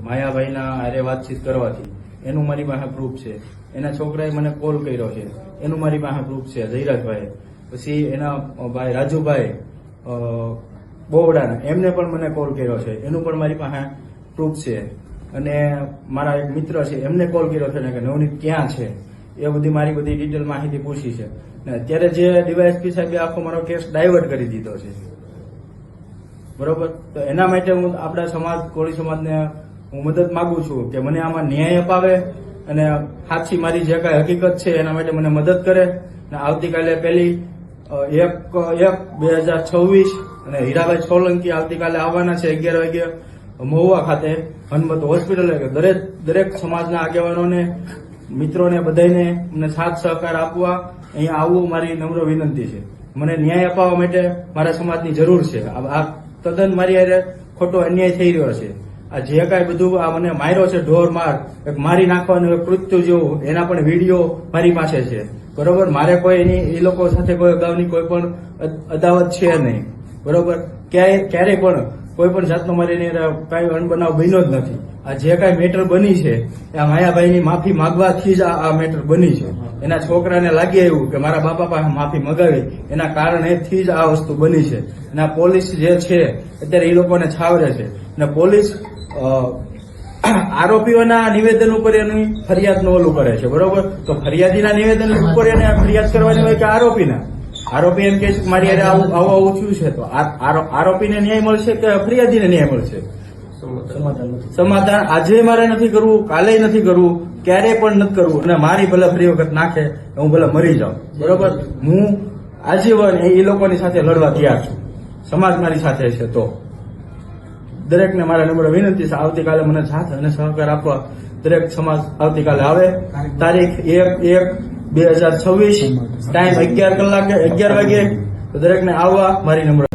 માયાભાઈના હારે વાતચીત કરવાથી એનું મારી પાસે પ્રૂફ છે. એના છોકરાએ મને કોલ કર્યો છે એનું મારી પાસે પ્રૂફ છે. જયરાજભાઈ, પછી એના ભાઈ રાજુભાઈ બોવડાના એમને પણ મને કોલ કર્યો છે એનું પણ મારી પાસે પ્રૂફ છે. અને મારા એક મિત્ર છે એમને કોલ કર્યો છે કે નવનીત ક્યાં છે એ બધી મારી બધી ડિટેલ માહિતી પૂછી છે. ને અત્યારે જે ડીવાયએસપી સાહેબે આખો મારો કેસ ડાયવર્ટ કરી દીધો છે. બરોબર, તો એના માટે હું આપણા સમાજ કોળી સમાજને હું મદદ માંગુ છું કે મને આમાં ન્યાય અપાવે અને સાચી મારી જે કઈ હકીકત છે એના માટે મને મદદ કરે. અને આવતીકાલે 1/1/2026 અને હીરાભાઈ સોલંકી આવતીકાલે આવવાના છે 11 વાગે મહુવા ખાતે હનુમત હોસ્પિટલ. દરેક સમાજના આગેવાનોને મિત્રોને બધાને મને સાથ સહકાર આપવા અહીંયા આવવું મારી નમ્ર વિનંતી છે. મને ન્યાય અપાવવા માટે મારા સમાજની જરૂર છે. આ તદ્દન મારી હારે ખોટો અન્યાય થઈ રહ્યો છે. આ જે કાંઈ બધું આ મને માર્યો છે ઢોર માર, એક મારી નાખવાનું એક કૃત્યુ જેવું, એના પણ વિડીયો મારી પાસે છે. બરોબર, મારે કોઈ એની એ લોકો સાથે કોઈ અગાઉની કોઈ પણ અદાવત છે નહીં. બરોબર, ક્યારેય પણ કોઈ પણ જાતનો મારી કઈ અણબનાવ બન્યો જ નથી. આ જે કઈ મેટર બની છે આ માયાભાઈની માફી માંગવાથી જ આ મેટર બની છે. એના છોકરાને લાગી આવ્યું કે મારા બાપા પાસે માફી મગાવી એના કારણેથી જ આ વસ્તુ બની છે. અને આ પોલીસ જે છે અત્યારે એ લોકોને છાવરે છે. અને પોલીસ આરોપીઓના નિવેદન ઉપર એની ફરિયાદ નો ઓલું કરે છે. બરોબર, તો ફરિયાદીના નિવેદન ઉપર એને ફરિયાદ કરવાની હોય કે આરોપીના? આરોપી એમ કે મારી હારે આવું થયું છે, તો આરોપીને ન્યાય મળશે કે ફરિયાદીને ન્યાય મળશે? સમાધાન આજે મારે નથી કરવું, કાલે નથી કરવું, ક્યારેય પણ નથી કરવું. અને મારી ભલે ફરી વખત નાખે હું ભલે મરી જાઉં. બરોબર, હું આજીવન એ લોકોની સાથે લડવા તૈયાર છું. સમાજ મારી સાથે છે. તો દરેકને મારા નમ્ર વિનંતી છે આવતીકાલે મને સાથ અને સહકાર આપવા દરેક સમાજ આવતીકાલે આવે. તારીખ 1/1/2026, ટાઈમ 11 વાગે. દરેકને આવવા મારી નમ્ર